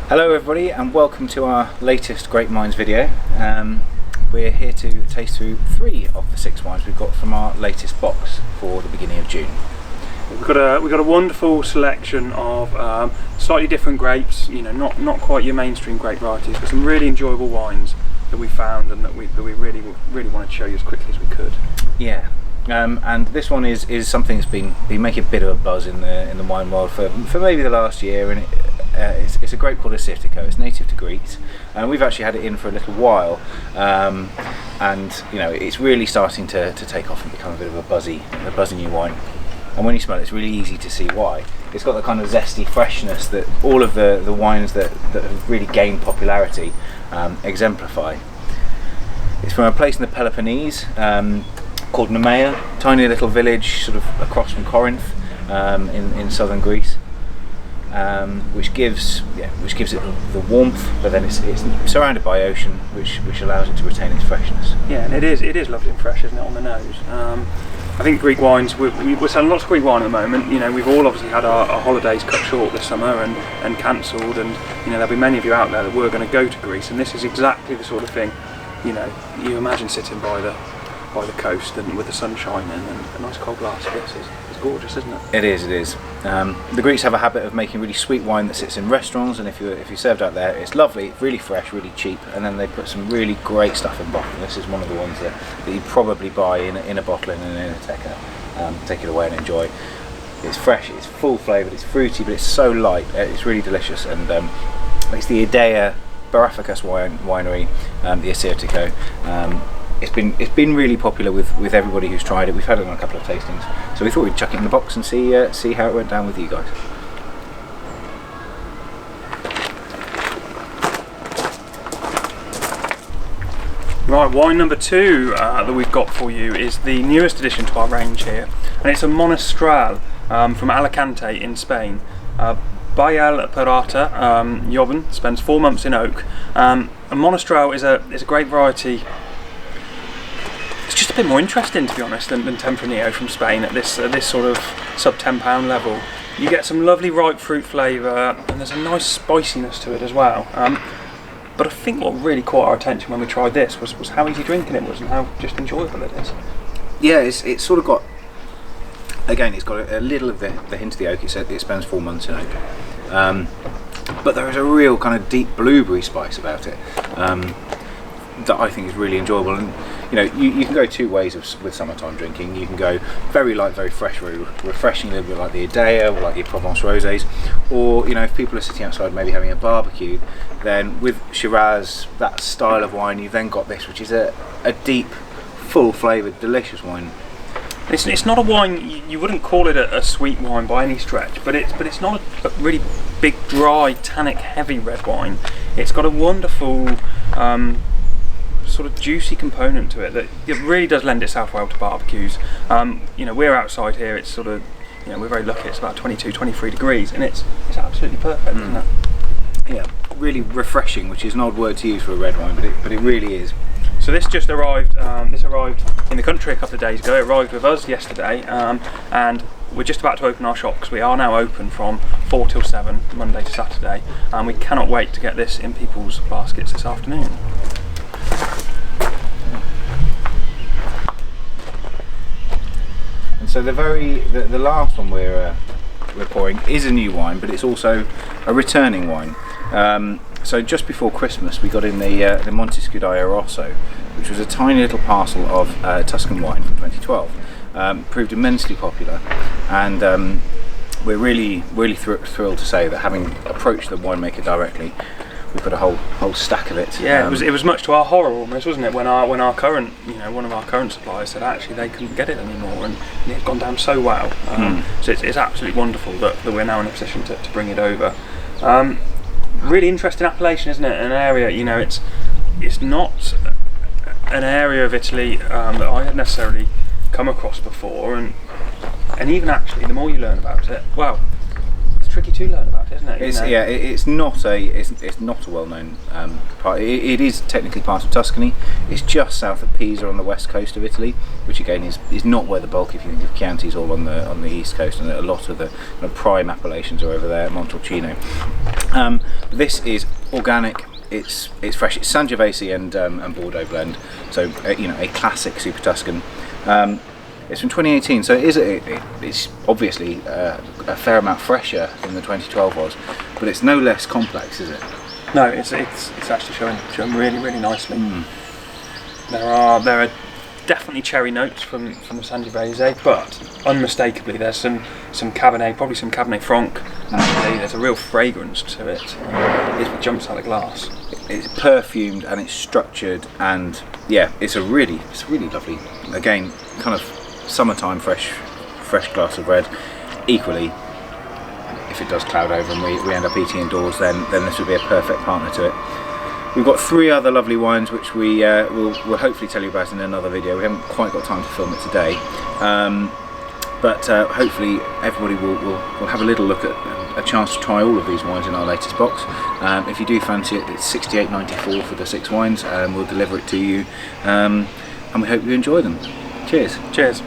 Hello everybody and welcome to our latest Great Wines video. We're here to taste through 3 of the 6 wines we've got from our latest box for the beginning of June. We've got a wonderful selection of slightly different grapes, you know, not quite your mainstream grape varieties, but some really enjoyable wines that we found and that we really wanted to show you as quickly as we could. Yeah. And this one is something that's been making a bit of a buzz in the wine world for maybe the last year, and it's a grape called Assyrtiko. It's native to Greece, and we've actually had it in for a little while, and you know, it's really starting to take off and become a bit of a buzzy new wine. And when you smell it, it's really easy to see why. It's got the kind of zesty freshness that all of the wines that have really gained popularity exemplify. It's from a place in the Peloponnese called Nemea, tiny little village sort of across from Corinth in southern Greece, which gives it the warmth, but then it's surrounded by ocean, which allows it to retain its freshness. Yeah, and it is lovely and fresh, isn't it, on the nose? I think Greek wines, we're selling lots of Greek wine at the moment. You know, we've all obviously had our holidays cut short this summer and cancelled, and you know, there'll be many of you out there that were going to go to Greece, and this is exactly the sort of thing, you know, you imagine sitting by the coast and with the sun shining and a nice cold glass of this is gorgeous, isn't it? It is. The Greeks have a habit of making really sweet wine that sits in restaurants, and if you're served out there, it's lovely, really fresh, really cheap, and then they put some really great stuff in bottle. This is one of the ones that you probably buy in a bottle in an Enoteca, take it away and enjoy. It's fresh, it's full flavoured, it's fruity, but it's so light, it's really delicious, and it's the Idea Baraficus winery, the Assyrtiko. It's been really popular with everybody who's tried it. We've had it on a couple of tastings, so we thought we'd chuck it in the box and see how it went down with you guys. Right, wine number 2 that we've got for you is the newest addition to our range here, and it's a Monastrell from Alicante in Spain. Pirata, Joven, spends 4 months in oak. A Monastrell is a great variety. It's just a bit more interesting, to be honest, than Tempranillo from Spain at this sort of sub £10 level. You get some lovely ripe fruit flavour, and there's a nice spiciness to it as well. But I think what really caught our attention when we tried this was how easy drinking it was and how just enjoyable it is. Yeah, it's sort of got, again, it's got a little of the hint of the oak. It spends 4 months in oak, but there is a real kind of deep blueberry spice about it that I think is really enjoyable. And you know, you can go 2 ways with summertime drinking. You can go very light, very fresh, very refreshing, a little bit like the Idea or like your Provence rosés, or you know, if people are sitting outside maybe having a barbecue, then with Shiraz, that style of wine, you've then got this, which is a deep, full flavoured, delicious wine. It's not a wine, you wouldn't call it a sweet wine by any stretch, but it's not a really big, dry, tannic, heavy red wine. It's got a wonderful sort of juicy component to it that it really does lend itself well to barbecues. You know, we're outside here, it's sort of, you know, we're very lucky, it's about 22-23 degrees, and it's absolutely perfect, isn't it? Yeah, really refreshing, which is an odd word to use for a red wine, but it really is. So this just arrived, this arrived in the country a couple of days ago. It arrived with us yesterday, and we're just about to open our shop because we are now open from 4 till 7, Monday to Saturday, and we cannot wait to get this in people's baskets this afternoon. And so the last one we're pouring is a new wine, but it's also a returning wine. So just before Christmas, we got in the Montescudaio Rosso, which was a tiny little parcel of Tuscan wine from 2012. Proved immensely popular, and we're really thrilled to say that, having approached the winemaker directly, we've got a whole stack of it. Yeah, it was much to our horror almost, wasn't it, when our current, you know, one of our current suppliers said actually they couldn't get it anymore, and it had gone down so well. So it's absolutely wonderful that we're now in a position to bring it over. Really interesting appellation, isn't it? An area, you know, it's not an area of Italy that I had necessarily come across before, and even actually the more you learn about it, well, tricky to learn about, isn't it? It's not a well-known part. It is technically part of Tuscany. It's just south of Pisa on the west coast of Italy, which again is not where the bulk, if you think of Chianti, is all on the east coast, and a lot of the kind of prime appellations are over there, Montalcino. This is organic. It's fresh. It's Sangiovese and Bordeaux blend, so a classic Super Tuscan. It's from 2018, so it's obviously a fair amount fresher than the 2012 was, but it's no less complex, is it? No, it's actually showing really, really nicely. There are definitely cherry notes from the Sangiovese, but unmistakably there's some Cabernet, probably some Cabernet Franc. Actually, there's a real fragrance to it. It jumps out of the glass. It's perfumed and it's structured, and yeah, it's really lovely. Again, kind of summertime fresh glass of red. Equally, if it does cloud over and we end up eating indoors, then this would be a perfect partner to it. We've got 3 other lovely wines which we will hopefully tell you about in another video. We haven't quite got time to film it today, but hopefully everybody will have a little look at a chance to try all of these wines in our latest box. If you do fancy it, it's $68.94 for the 6 wines, and we'll deliver it to you, and we hope you enjoy them. Cheers. Cheers.